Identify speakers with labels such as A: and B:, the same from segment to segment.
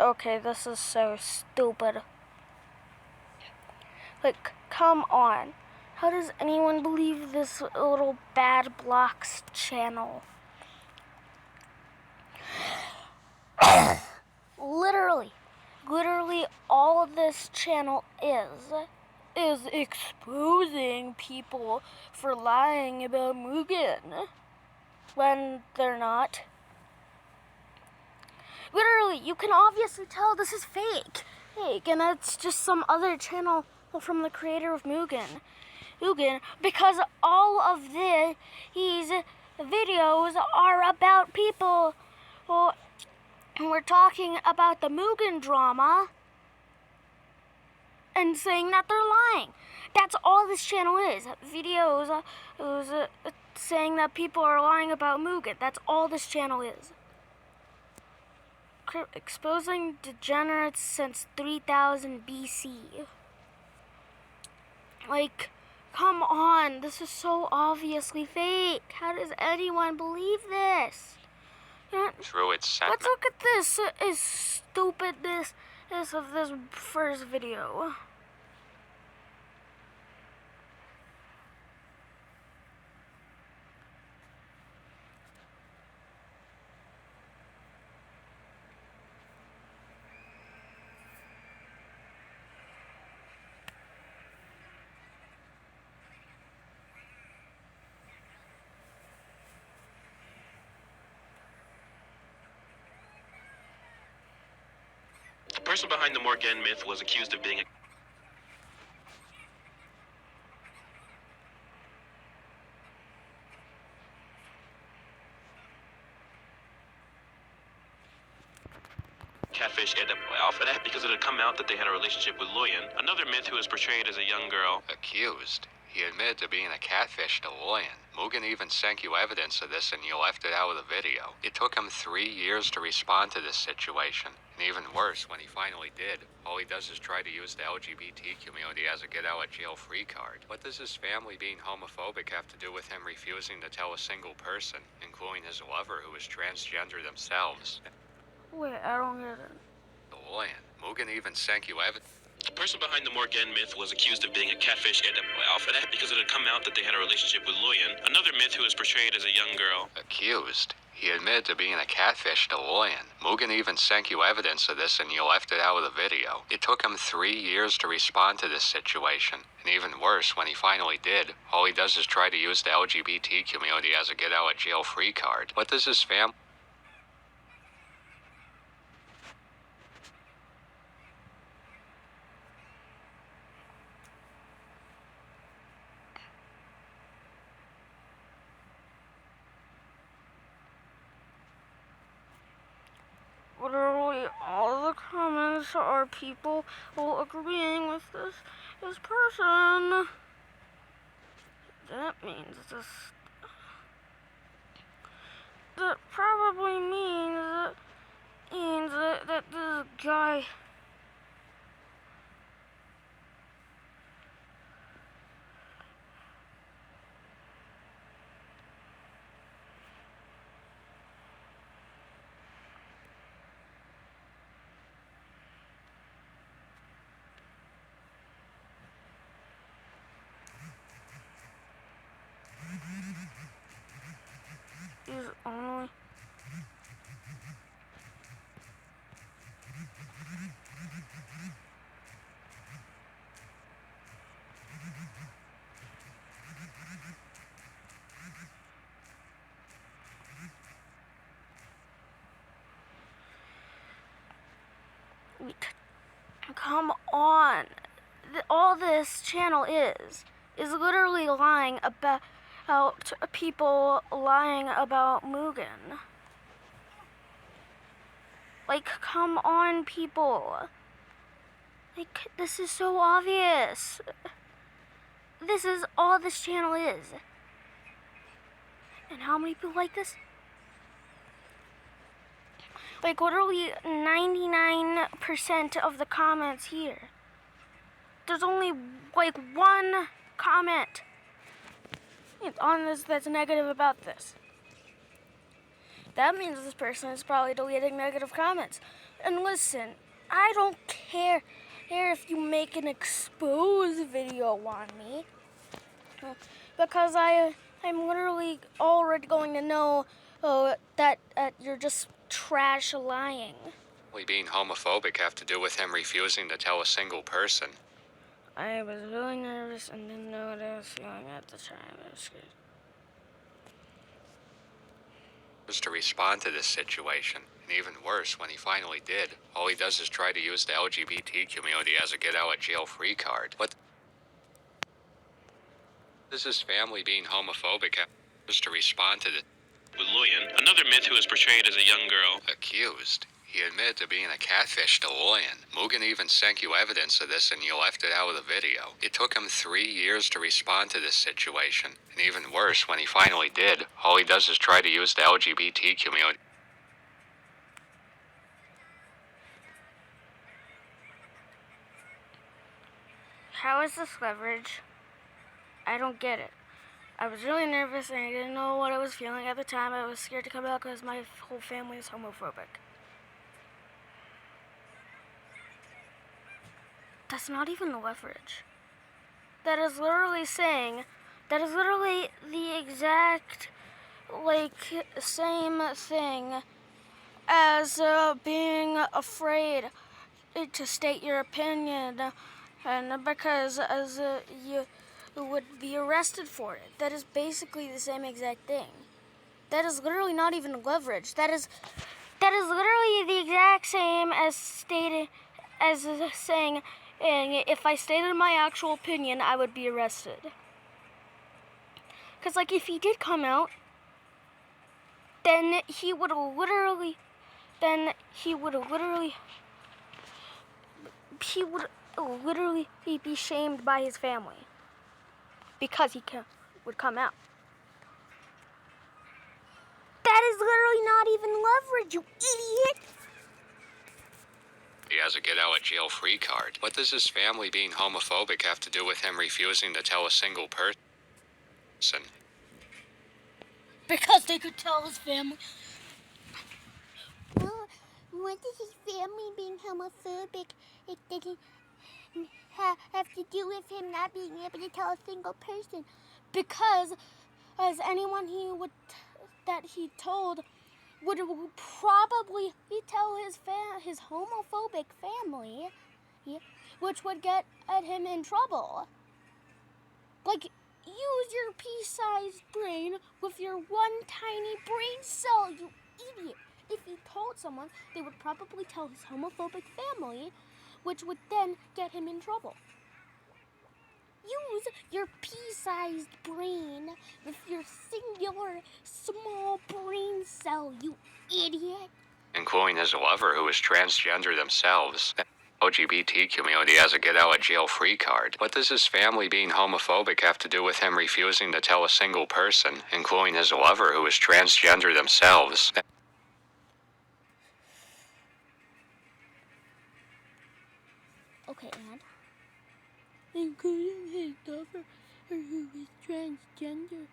A: Okay, this is so stupid. Like, come on. How does anyone believe this little bad blocks channel? Literally all this channel is exposing people for lying about Mugen when they're not. Literally, you can obviously tell this is fake, and it's just some other channel from the creator of Mugen, because all of these videos are about people. Well, we're talking about the Mugen drama and saying that they're lying. That's all this channel is. Videos saying that people are lying about Mugen. That's all this channel is. Exposing degenerates since 3000 BC. Like, come on, this is so obviously fake. How does anyone believe this?
B: Through its sentiment.
A: Let's look at this stupidness of this first video.
B: The person behind the Morgan myth was accused of being a catfish ended up off of that because it had come out that they had a relationship with Loyan, another myth who was portrayed as a young girl.
C: Accused? He admitted to being a catfish to Loyan. Mugen even sent you evidence of this and you left it out of the video. It took him 3 years to respond to this situation. And even worse, when he finally did, all he does is try to use the LGBT community as a get-out-of-jail-free card. What does his family being homophobic have to do with him refusing to tell a single person, including his lover who is transgender themselves?
A: Wait, I don't get it.
C: Loyan. Mugen even sent you evidence.
B: The person behind the Morgan myth was accused of being a catfish ended up off of that because it had come out that they had a relationship with Loyan, another myth who was portrayed as a young girl.
C: Accused? He admitted to being a catfish to Loyan. Mugen even sent you evidence of this and you left it out of the video. It took him 3 years to respond to this situation. And even worse, when he finally did, all he does is try to use the LGBT community as a get-out-of-jail-free card. What does his family...
A: Literally all the comments are people agreeing with this person. That means that probably means that this guy is only come on. All this channel is literally lying about people lying about Mugen. Like, come on, people. Like, this is so obvious. This is all this channel is. And how many people like this? Like, literally 99% of the comments here. There's only, like, one comment on this that's negative about this. that means this person is probably deleting negative comments. And listen, I don't care if you make an expose video on me, because I'm literally already going to know that you're just trash lying.
C: Being homophobic have to do with him refusing to tell a single person.
A: I was really nervous and didn't know what I was feeling at the time. I was scared.
C: Was to respond to this situation, and even worse, when he finally did, all he does is try to use the LGBT community as a get-out-of-jail-free card. But this is family being homophobic was to respond to this.
B: With Luyan, another myth who is portrayed as a young girl.
C: Accused. He admitted to being a catfish to Luyan. Mugen even sent you evidence of this and you left it out of the video. It took him 3 years to respond to this situation. And even worse, when he finally did, all he does is try to use the LGBT community.
A: How is this leverage? I don't get it. I was really nervous and I didn't know what I was feeling at the time. I was scared to come out because my whole family is homophobic. That's not even the leverage. That is literally the exact, same thing as being afraid to state your opinion, and because you would be arrested for it. That is basically the same exact thing. That is literally not even leverage. That is literally the exact same as saying, if I stated my actual opinion, I would be arrested. Because, if he did come out, then he would literally be shamed by his family. Because he would come out. That is literally not even leverage, you idiot!
C: He has a get-out-of-jail-free card. What does his family being homophobic have to do with him refusing to tell a single person?
A: Because they could tell his family.
D: Well, what does his family being homophobic have to do with him not being able to tell a single person?
A: Because as anyone that he told would probably tell his homophobic family, which would get at him in trouble. Use your pea-sized brain with your one tiny brain cell, you idiot. If he told someone, they would probably tell his homophobic family, which would then get him in trouble. Use your pea-sized brain with your singular small brain cell, you idiot.
C: Including his lover, who is transgender themselves. The LGBT community has a get-out-of-jail-free card. What does his family being homophobic have to do with him refusing to tell a single person, including his lover, who is transgender themselves?
A: Okay, and? Including his lover, who is transgender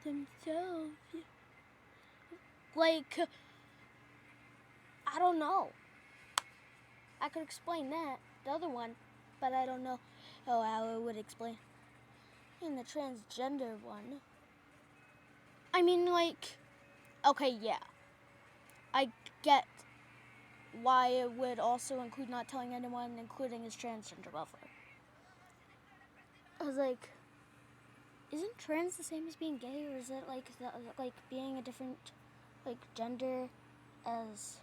A: themselves. I don't know. I could explain that, the other one, but I don't know how it would explain. In the transgender one. I mean, okay, yeah. I get why it would also include not telling anyone, including his transgender lover. I was isn't trans the same as being gay, or is it being a different gender as?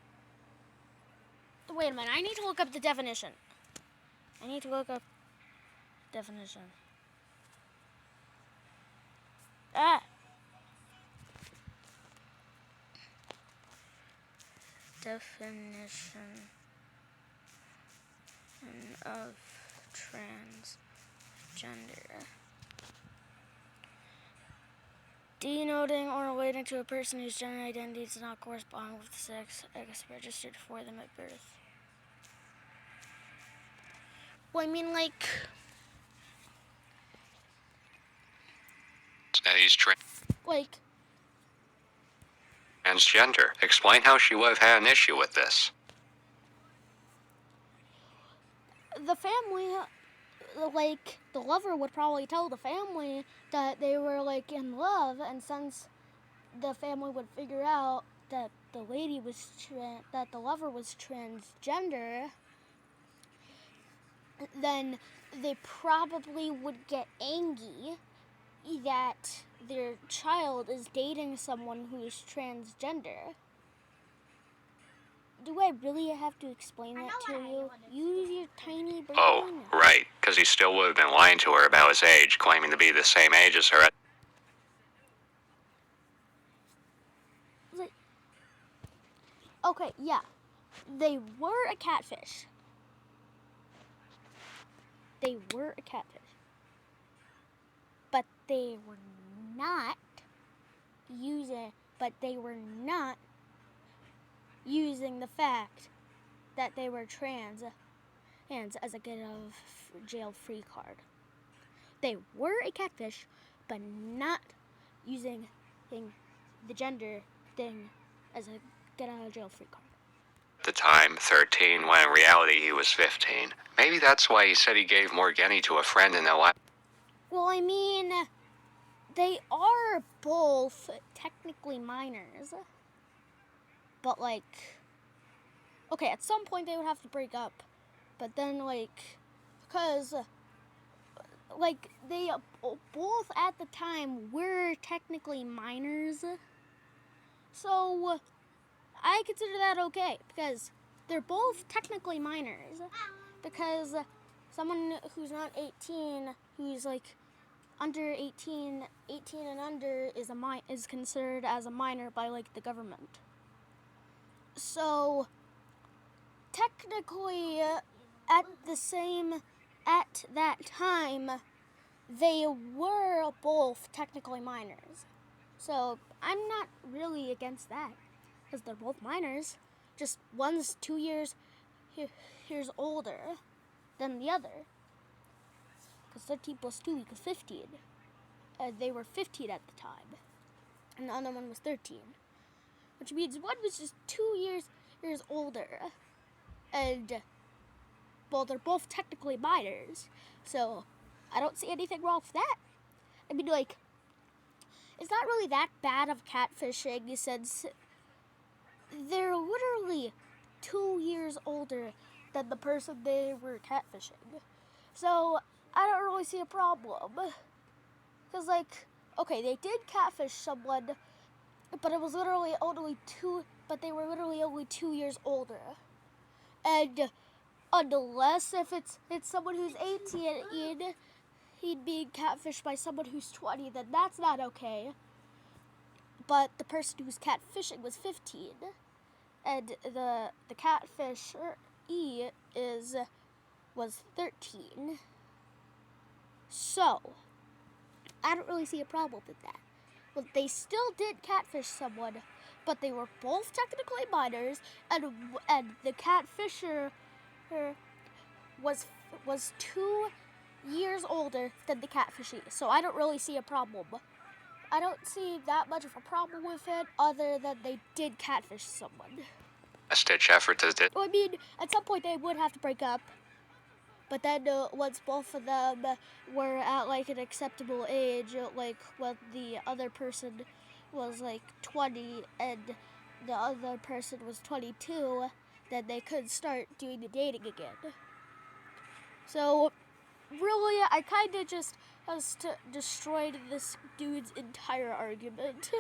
A: Wait a minute, I need to look up the definition. Ah. Definition of transgender. Denoting or relating to a person whose gender identity does not correspond with the sex registered for them at birth. Well, I mean,
C: That he's transgender. Explain how she would have had an issue with this.
A: The family, like, the lover would probably tell the family that they were, like, in love, and since the family would figure out that the lady was that the lover was transgender, then they probably would get angry that their child is dating someone who is transgender. Do I really have to explain that to you? Use your tiny brain.
C: Oh, right, because he still would have been lying to her about his age, claiming to be the same age as her.
A: Okay, yeah. They were a catfish. They were a catfish. But they were not using the fact that they were trans as a get out of jail free card. They were a catfish, but not using the gender thing as a get out of jail free card.
C: At the time, 13, when in reality he was 15. Maybe that's why he said he gave Morgeni to a friend in the
A: Well, I mean, they are both technically minors. But, like, okay, at some point they would have to break up. But then, like, because, like, they both at the time were technically minors. So, I consider that okay, because they're both technically minors. Because someone who's not 18, who's, like, under 18 and under is considered as a minor by, like, the government. So technically at that time they were both technically minors. So I'm not really against that, because they're both minors, just one's 2 years older than the other. Because 13 plus 2 equals 15. They were 15 at the time, and the other one was 13. Which means one was just 2 years older. And, well, they're both technically minors. So, I don't see anything wrong with that. I mean, like, it's not really that bad of catfishing, since they're literally 2 years older than the person they were catfishing. So, I don't really see a problem. Because, like, okay, they did catfish someone, but it was literally they were literally only 2 years older. And unless if it's someone who's 18, he'd be catfished by someone who's 20, then that's not okay. But the person who was catfishing was 15, and the catfisher was 13. So I don't really see a problem with that. Well, they still did catfish someone, but they were both technically minors, and the catfisher was 2 years older than the catfishee. So I don't really see a problem. I don't see that much of a problem with it, other than they did catfish someone.
C: A stitch effort to
A: Well, I mean, at some point they would have to break up. But then once both of them were at, like, an acceptable age, like when the other person was, like, 20 and the other person was 22, then they could start doing the dating again. So, really, I kind of just destroyed this dude's entire argument.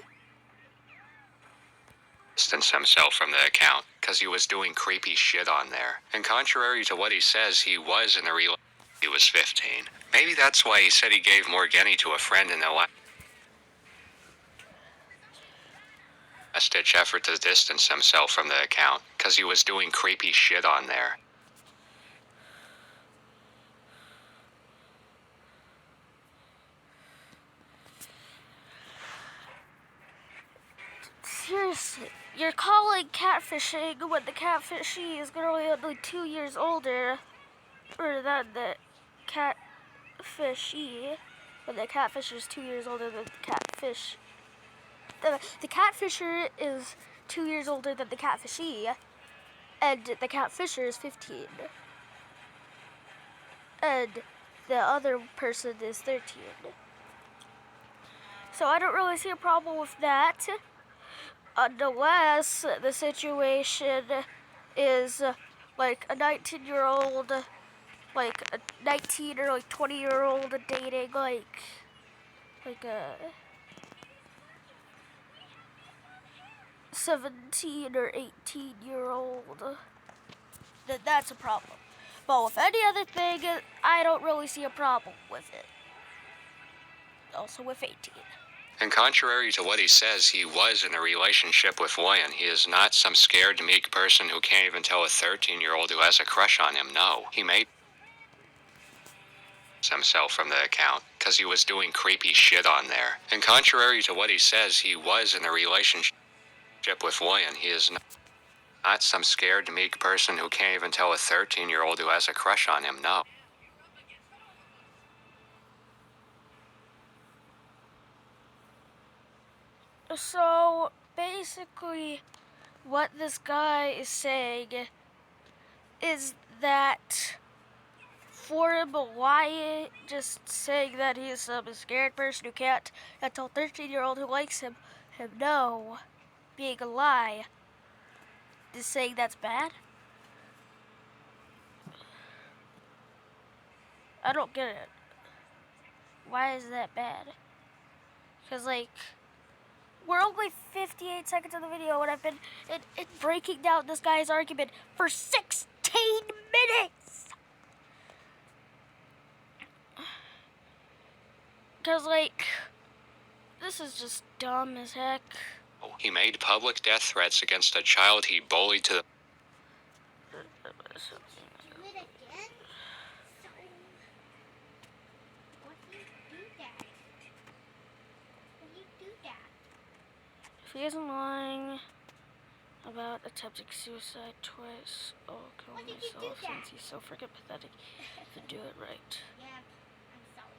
C: distance himself from the account, because he was doing creepy shit on there. And contrary to what he says, he was in the real... He was 15. Maybe that's why he said he gave Morgeni to a friend in the a stitch effort to distance himself from the account, because he was doing creepy shit on there.
A: Seriously, you're calling catfishing when the catfishee is literally only 2 years older, or than the catfishee, when the catfish is 2 years older than the catfish. the catfisher is 2 years older than the catfishee, and the catfisher is 15. And the other person is 13. So I don't really see a problem with that, unless the situation is like a 19-year-old, like a 19 or like 20-year-old dating like a 17 or 18-year-old, then that's a problem. But with any other thing, I don't really see a problem with it. Also with 18.
C: And contrary to what he says, he was in a relationship with Loyan. He is not some scared, meek person who can't even tell a 13-year-old who has a crush on him. No, he made himself from the account because he was doing creepy shit on there. And contrary to what he says, he was in a relationship with Loyan. He is not some scared, meek person who can't even tell a 13-year-old who has a crush on him. No.
A: So basically, what this guy is saying is that for him, why just saying that he's some scared person who can't tell a 13-year-old who likes him no, being a lie, is saying that's bad? I don't get it. Why is that bad? Because, like, we're only 58 seconds of the video and I've been breaking down this guy's argument for 16 minutes! Because, like, this is just dumb as heck.
C: He made public death threats against a child he bullied to the...
D: Do it again? So, what do you do that? What do you do that?
A: If he isn't lying about attempting suicide twice, I'll kill
D: Why did you do
A: myself
D: that?
A: since he's so freaking pathetic to do it right.
D: Yeah, I'm sorry.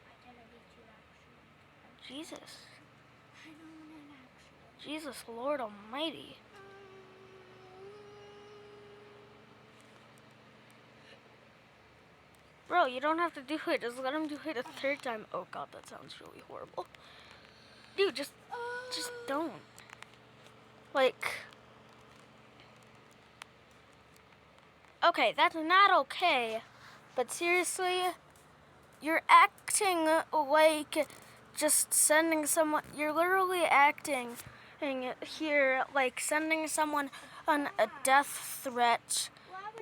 D: I didn't mean to actually.
A: Jesus.
D: I don't want to actually.
A: Jesus, Lord Almighty. Bro, you don't have to do it. Just let him do it a third time. Oh god, that sounds really horrible. Dude, just don't. Like, okay, that's not okay. But seriously, you're acting like just sending someone. You're literally acting here like sending someone on a death threat,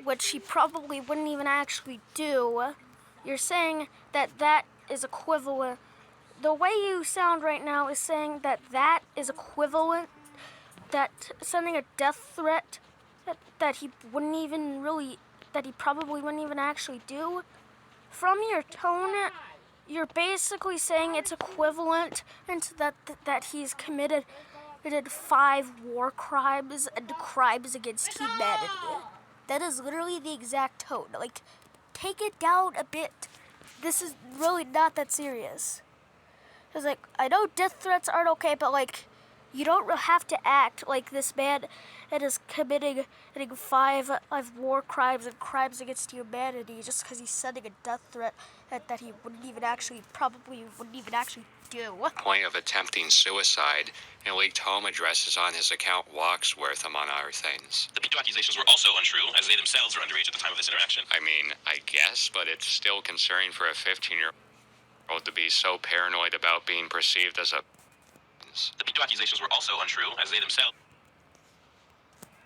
A: which he probably wouldn't even actually do. You're saying that that is equivalent. The way you sound right now is saying that that is equivalent, that sending a death threat that he wouldn't even really, that he probably wouldn't even actually do. From your tone, you're basically saying it's equivalent and that he's committed 5 war crimes and crimes against humanity. That is literally the exact tone. Like, take it down a bit. This is really not that serious. Because, like, I know death threats aren't okay, but, like, you don't have to act like this man is committing 5 war crimes and crimes against humanity just because he's sending a death threat that he probably wouldn't even actually do.
C: Point of attempting suicide and leaked home addresses on his account Walksworth, among other things.
B: The pedo accusations were also untrue, as they themselves were underage at the time of this interaction.
C: I mean, I guess, but it's still concerning for a 15-year-old to be so paranoid about being perceived as a...
B: The pedo accusations were also untrue, as they themselves...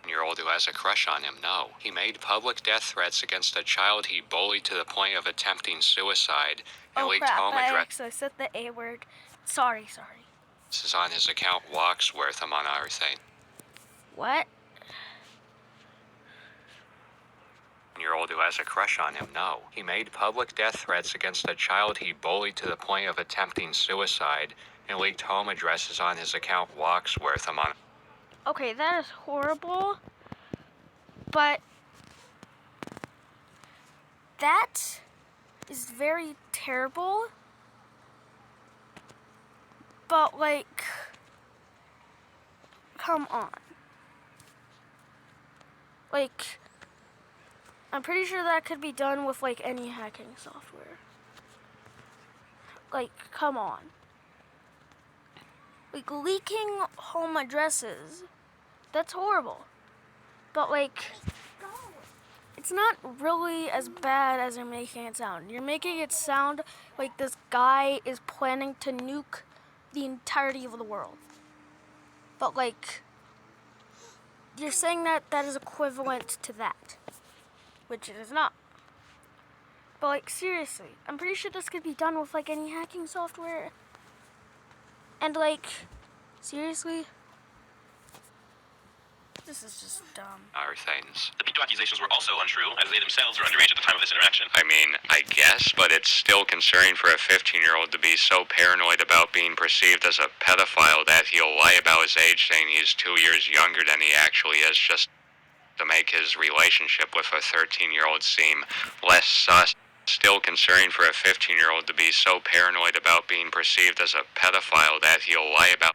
C: Year-old who has a crush on him. No, he made public death threats against a child he bullied to the point of attempting suicide and leaked home addresses.
A: I said the A word. Sorry.
C: This is on his account Walksworth, among other things.
A: What?
C: Year-old who has a crush on him. No, he made public death threats against a child he bullied to the point of attempting suicide and leaked home addresses on his account Walksworth, among...
A: Okay, that is horrible, but that is very terrible, but, like, come on. Like, I'm pretty sure that could be done with, like, any hacking software. Like, come on. Like, leaking home addresses, that's horrible. But, like,
D: Go.
A: it's not really as bad as you're making it sound. You're making it sound like this guy is planning to nuke the entirety of the world. But, like, you're saying that that is equivalent to that, which it is not. But, like, seriously, I'm pretty sure this could be done with, like, any hacking software. And, like, seriously, this is just dumb.
C: Are things.
B: The pedo accusations were also untrue, as they themselves were underage at the time of this interaction.
C: I mean, I guess, but it's still concerning for a 15-year-old to be so paranoid about being perceived as a pedophile that he'll lie about his age, saying he's 2 years younger than he actually is, just to make his relationship with a 13-year-old seem less sus. Still concerning for a 15-year-old to be so paranoid about being perceived as a pedophile that he'll lie about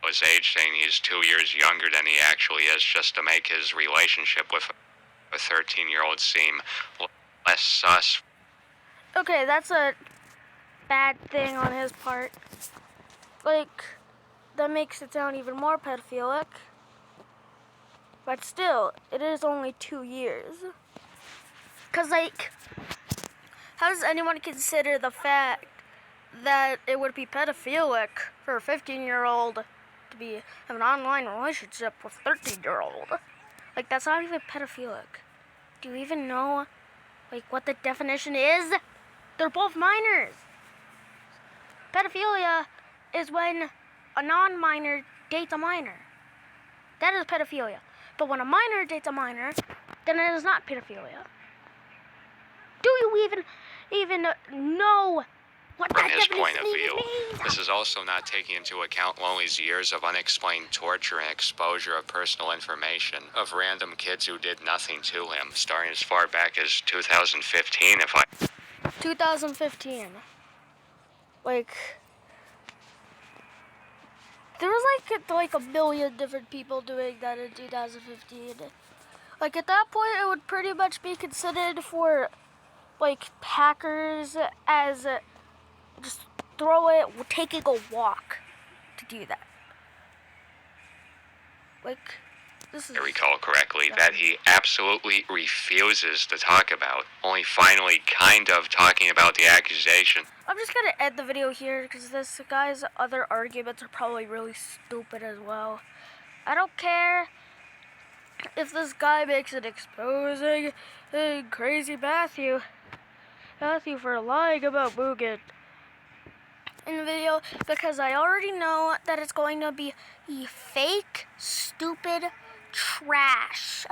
C: his age, saying he's 2 years younger than he actually is, just to make his relationship with a 13-year-old seem less sus.
A: Okay, that's a bad thing on his part. Like, that makes it sound even more pedophilic. But still, it is only 2 years. Because, like, how does anyone consider the fact that it would be pedophilic for a 15-year-old to have an online relationship with a 13-year-old? Like, that's not even pedophilic. Do you even know, like, what the definition is? They're both minors. Pedophilia is when a non-minor dates a minor. That is pedophilia. But when a minor dates a minor, then it is not pedophilia. Do you even know what
C: From
A: that
C: his
A: definition
C: point of
A: even
C: view,
A: means?
C: this is also not taking into account Lonely's years of unexplained torture and exposure of personal information of random kids who did nothing to him, starting as far back as 2015,
A: 2015. Like, there was like a million different people doing that in 2015. Like, at that point, it would pretty much be considered for, like, hackers as just taking a walk to do that. Like, this is...
C: I recall correctly, that he absolutely refuses to talk about, only finally kind of talking about the accusation.
A: I'm just gonna end the video here because this guy's other arguments are probably really stupid as well. I don't care if this guy makes it exposing crazy Matthew for lying about Mugen in the video, because I already know that it's going to be fake, stupid trash.